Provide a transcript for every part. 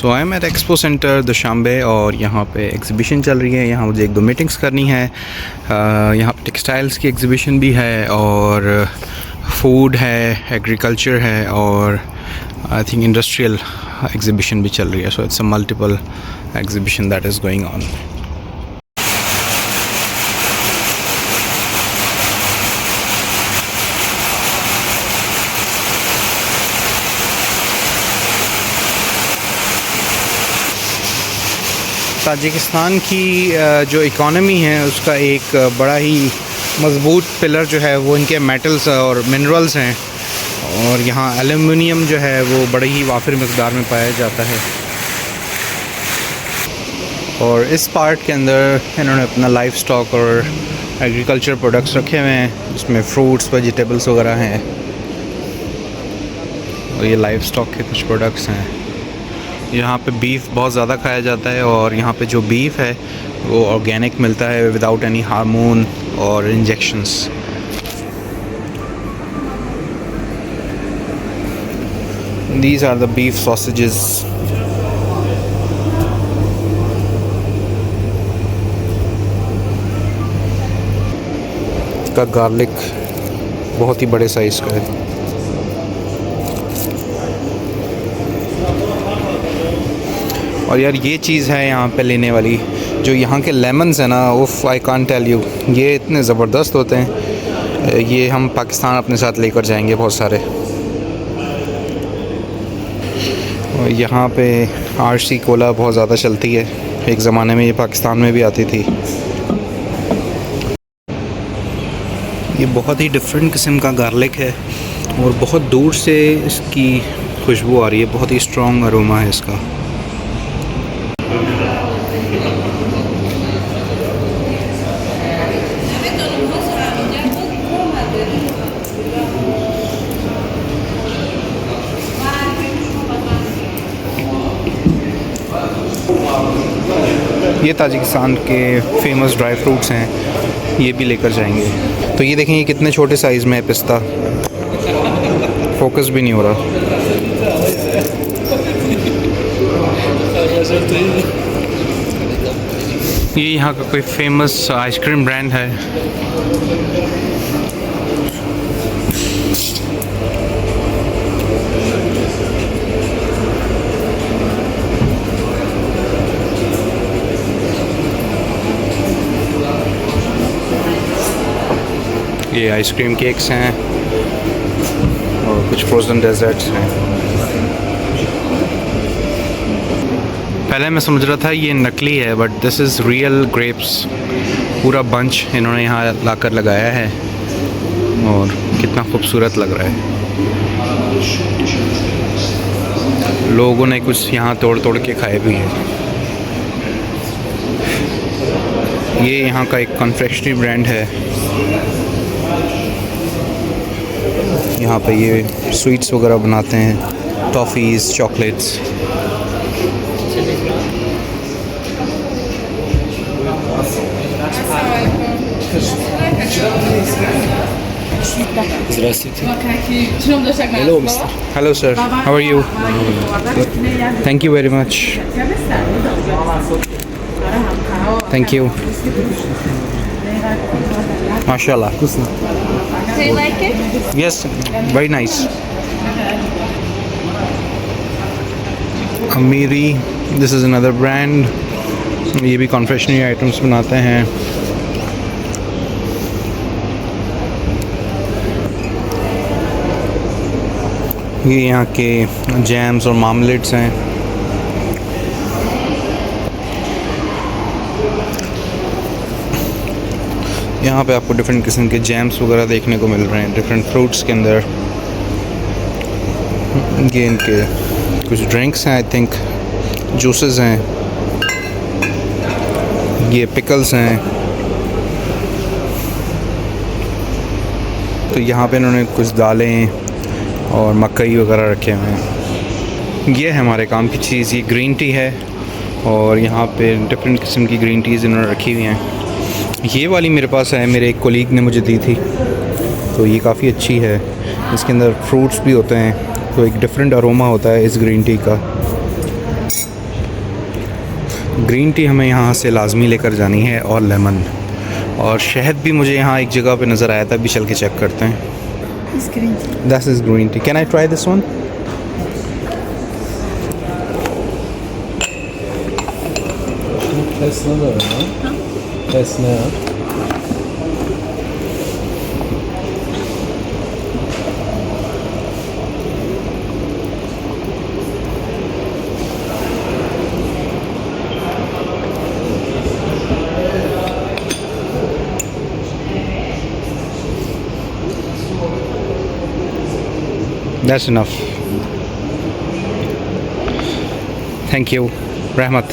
So I am at expo centre Dushanbe और यहाँ पे एग्ज़िबिशन चल रही है। यहाँ मुझे 1-2 मीटिंग्स करनी है। यहाँ पे टेक्सटाइल्स की एग्ज़िबिशन भी है और फूड है, एग्रीकल्चर है और आई थिंक इंडस्ट्रियल एग्ज़िबिशन भी चल रही है। So it's a multiple exhibition that is going on. Tajikistan की जो इकॉनमी है उसका एक बड़ा ही मज़बूत पिलर जो है वो इनके मेटल्स और मिनरल्स हैं और यहाँ एल्युमिनियम जो है वो बड़ी ही वाफिर मकदार में पाया जाता है। और इस पार्ट के अंदर इन्होंने अपना लाइफ स्टॉक और एग्रीकल्चर प्रोडक्ट्स रखे हुए हैं, जिसमें फ्रूट्स वेजिटेबल्स वगैरह हैं और ये लाइफ स्टॉक के कुछ प्रोडक्ट्स हैं। यहाँ पे बीफ बहुत ज़्यादा खाया जाता है और यहाँ पे जो बीफ है वो ऑर्गेनिक मिलता है विदाउट एनी हार्मोन और injections. These are the beef sausages. इसका गार्लिक बहुत ही बड़े साइज़ का है। और यार ये चीज़ है यहाँ पे लेने वाली, जो यहाँ के लेमन्स हैं ना, उफ़ आई कांट टेल यू, ये इतने ज़बरदस्त होते हैं। ये हम पाकिस्तान अपने साथ लेकर जाएंगे बहुत सारे। और यहाँ पे आरसी कोला बहुत ज़्यादा चलती है, एक ज़माने में ये पाकिस्तान में भी आती थी। ये बहुत ही डिफरेंट किस्म का गार्लिक है और बहुत दूर से इसकी खुशबू आ रही है, बहुत ही स्ट्रॉन्ग अरोमा है इसका। ये ताजिकिस्तान के फेमस ड्राई फ्रूट्स हैं, ये भी लेकर जाएंगे। तो ये देखें, ये कितने छोटे साइज़ में है पिस्ता, फोकस भी नहीं हो रहा। ये यहाँ का कोई फेमस आइसक्रीम ब्रांड है। ये आइसक्रीम केक्स हैं और कुछ फ्रोज़न डेजर्ट्स हैं। पहले मैं समझ रहा था ये नकली है, but this is real grapes. पूरा बंच इन्होंने यहाँ लाकर लगाया है और कितना खूबसूरत लग रहा है। लोगों ने कुछ यहाँ तोड़ तोड़ के खाए भी हैं। ये यहाँ का एक कन्फेक्शनरी ब्रांड है। यहाँ पे ये स्वीट्स वगैरह बनाते हैं, toffees, chocolates. Hello sir, how are you? Thank you very much. Thank you. MashaAllah. Do you like it? Yes, very nice. Amiri, this is another brand. ये भी कॉन्फेक्शनरी आइटम्स बनाते हैं। ये यहाँ के जैम्स और मार्मलेट्स हैं। यहाँ पे आपको डिफरेंट किस्म के जैम्स वगैरह देखने को मिल रहे हैं डिफरेंट फ्रूट्स के अंदर। ये इनके कुछ ड्रिंक्स हैं, आई थिंक जूसेस हैं, ये पिकल्स हैं। तो यहाँ पे इन्होंने कुछ दालें और मकई वगैरह रखे हुए हैं। ये है हमारे काम की चीज़, ये ग्रीन टी है और यहाँ पे डिफरेंट किस्म की ग्रीन टीज़ इन्होंने रखी हुई हैं। ये वाली मेरे पास है, मेरे एक कोलीग ने मुझे दी थी, तो ये काफ़ी अच्छी है। इसके अंदर फ्रूट्स भी होते हैं, तो एक डिफरेंट अरोमा होता है इस ग्रीन टी का। ग्रीन टी हमें यहाँ से लाजमी लेकर जानी है और लेमन, और शहद भी मुझे यहाँ एक जगह पे नज़र आया था, अभी चल के चेक करते हैं। It's green tea. This is green tea. Can I try this one? Tesla da var. Tesla. That's enough. Thank you, रहमत।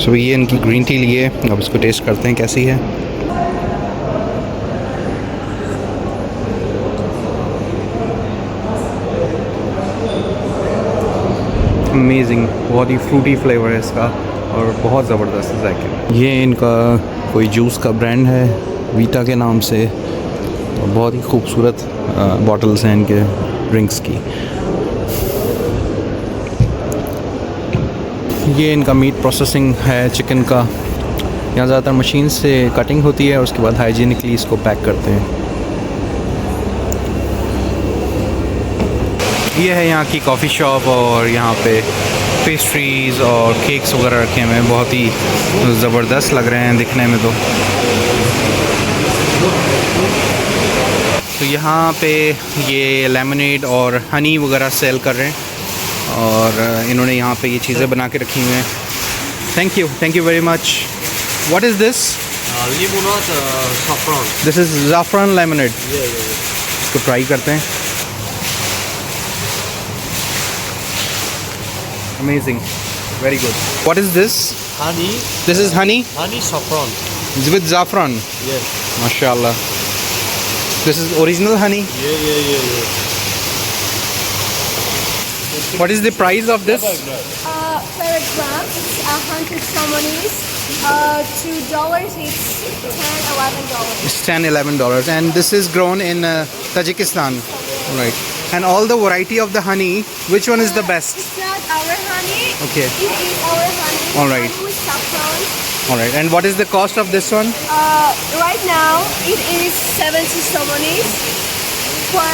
सो ये इनकी ग्रीन टी लिए, अब इसको टेस्ट करते हैं कैसी है। अमेजिंग, बहुत ही फ्रूटी फ्लेवर है इसका और बहुत ज़बरदस्त है जायके। ये इनका कोई जूस का ब्रांड है वीटा के नाम से, और बहुत ही खूबसूरत बॉटल्स हैं इनके ड्रिंक्स की। ये इनका मीट प्रोसेसिंग है चिकन का, यहाँ ज़्यादातर मशीन से कटिंग होती है और उसके बाद हाइजीनिकली इसको पैक करते हैं। ये है यहाँ की कॉफ़ी शॉप, और यहाँ पे पेस्ट्रीज़ और केक्स वगैरह रखे हुए हैं, बहुत ही ज़बरदस्त लग रहे हैं दिखने में। तो यहाँ पे ये लेमनेड और हनी वगैरह सेल कर रहे हैं, और इन्होंने यहाँ पे ये चीज़ें बना के रखी हुई हैं। Thank you very much. What is this? Limonade, saffron. This is ज़ाफ़रान लेमनेड। Yeah. इसको ट्राई करते हैं। Amazing, very good. What is this? Honey. This is honey Honey, saffron. With ज़ाफ़रान। Yes. माशाल्लाह। This is original honey. Yeah. What is the price of this? Per gram, it's 100 somanis. $2, it's $10, $11. It's $10-11, and this is grown in Tajikistan, right? And all the variety of the honey, which one is the best? It's not our honey. Okay. It is our honey. All right. Honey with saffron. All right. And what is the cost of this one? Right now, it is 70 somanis for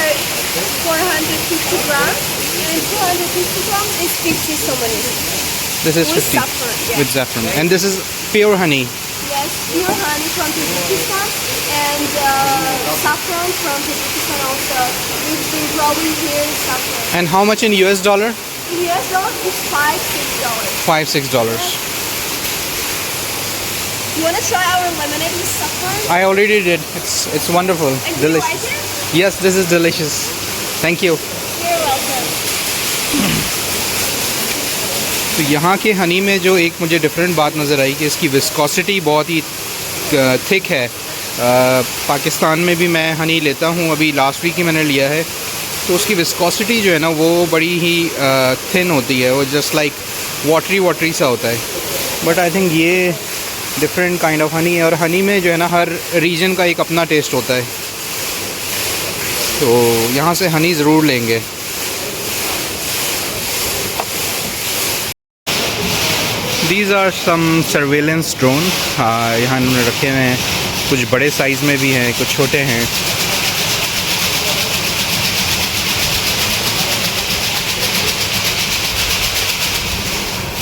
450 grams. And 250 grams is 50 somanis. This is With 50 saffron, yeah. with saffron, and this is pure honey. Yes, pure honey from Tajikistan and saffron from Tajikistan also. We've been growing here in saffron. And how much in US dollar? In US dollar, it's $5-6. $5-6. You wanna try our lemonade with saffron? I already did. It's wonderful, And do you like delicious. it? Yes, this is delicious. Thank you. You're welcome. तो यहाँ के हनी में जो एक मुझे different बात नज़र आई कि इसकी विस्कोसिटी बहुत ही थिक है। पाकिस्तान में भी मैं हनी लेता हूँ, अभी लास्ट वीक ही मैंने लिया है, तो उसकी विस्कोसिटी जो है ना वो बड़ी ही थिन होती है, वो जस्ट लाइक वाटरी सा होता है। बट आई थिंक ये डिफरेंट काइंड ऑफ हनी है, और हनी में जो है ना हर रीजन का एक अपना टेस्ट होता है, तो यहाँ से हनी ज़रूर लेंगे। These are some surveillance drone। यहाँ इन्होंने रखे हुए हैं, कुछ बड़े साइज़ में भी हैं, कुछ छोटे हैं।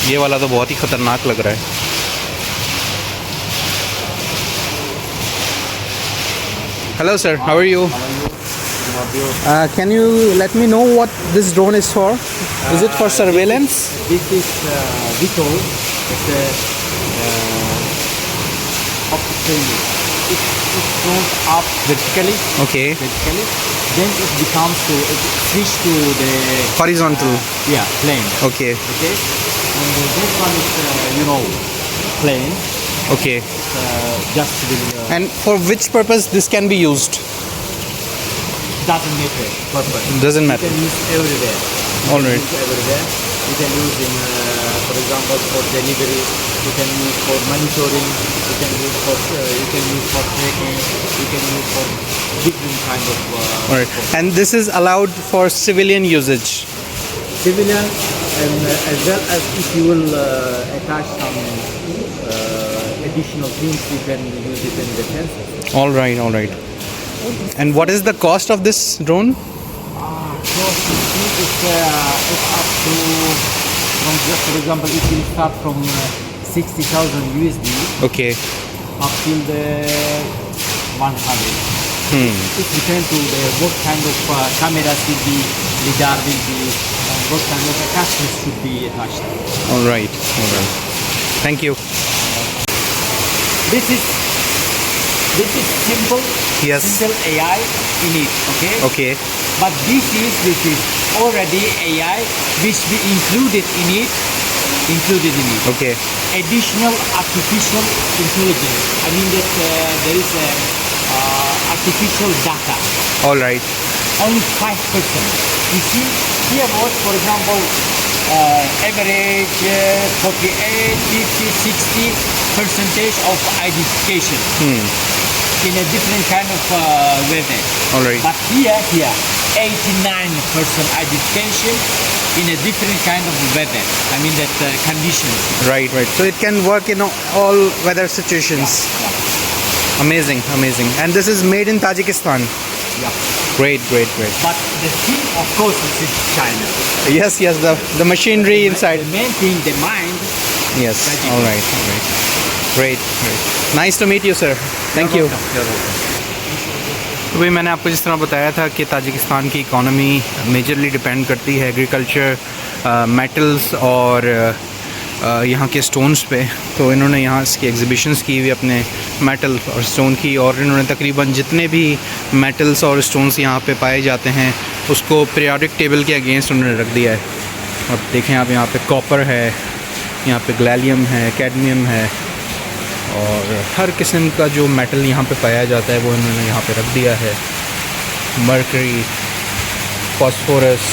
ये वाला तो बहुत ही ख़तरनाक लग रहा है। Hello sir, how are you? Can you let me know what this drone is for? Is it for surveillance? This is Vito. It's a optic. It goes up vertically. Okay. Then it becomes it switch to the Horizontal. plane. Okay. Okay. And this one is plane. Okay. Just will And for which purpose this can be used? doesn't matter purpose. Doesn't You matter. can use everywhere. All right. Use everywhere. You can use in, for example, for delivery. You can use for monitoring. You can use for tracking. You can use for different kind of. All right. And this is allowed for civilian usage. civilian, and as well as if you will attach some additional things, you can use it in defense. All right, all right. And what is the cost of this drone? So it's up to, for example, it will start from 60,000 USD Okay. up till the 100. It depends on what kind of cameras will be, lidar will be, and what kind of attachments should be attached. All right, all right. Thank you. This is simple, Yes. simple AI in it, okay? Okay. But this is already AI which we included in it. Okay. Additional artificial intelligence. I mean that there is artificial data. All right. Only 5%. You see, here was, for example, average 48, 50, 60% of identification in a different kind of weather. All right. But here, 89% identification in a different kind of weather. I mean that conditions. Right, right. So it can work in all weather situations. Yeah. Amazing, amazing. And this is made in Tajikistan. Yeah. Great, great, great. But the thing, of course, is in China. Yes, yes. The machinery inside. The main thing, the mind. Yes. Tajik. All right, all right. Great, great. Nice to meet you, sir. Thank you. You're welcome. तो भाई मैंने आपको जिस तरह बताया था कि Tajikistan की इकॉनमी मेजरली डिपेंड करती है एग्रीकल्चर, मेटल्स और यहाँ के स्टोन्स पे। तो इन्होंने यहाँ इसकी एग्जीबिशंस की हुई अपने मेटल और स्टोन की, और इन्होंने तकरीबन जितने भी मेटल्स और स्टोन्स यहाँ पे पाए जाते हैं उसको पीरियोडिक टेबल के अगेंस्ट उन्होंने रख दिया है। और देखें आप, यहाँ पे कॉपर है, यहाँ पे गैलियम है, कैडमियम है, और हर किस्म का जो मेटल यहाँ पे पाया जाता है वो इन्होंने यहाँ पे रख दिया है। मर्करी, फॉस्फोरस,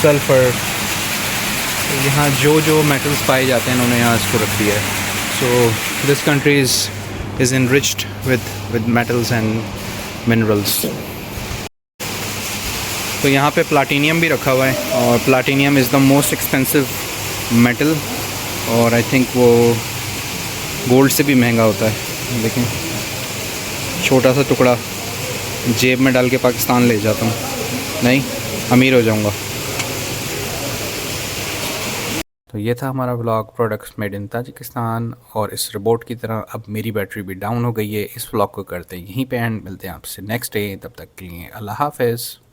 सल्फ़र, यहाँ जो मेटल्स पाए जाते हैं इन्होंने यहाँ इसको रख दिया है। So this country is enriched with metals and minerals. तो यहाँ पे प्लाटीनियम भी रखा हुआ है, और platinum is the most expensive metal, और आई थिंक वो गोल्ड से भी महंगा होता है। देखें, छोटा सा टुकड़ा जेब में डाल के पाकिस्तान ले जाता हूँ, नहीं अमीर हो जाऊँगा। तो ये था हमारा vlog, products made in Tajikistan. और इस रोबोट की तरह अब मेरी बैटरी भी डाउन हो गई है। इस व्लॉग को करते हैं यहीं पे एंड, मिलते हैं आपसे नेक्स्ट डे। तब तक के लिए अल्लाह हाफ़िज़।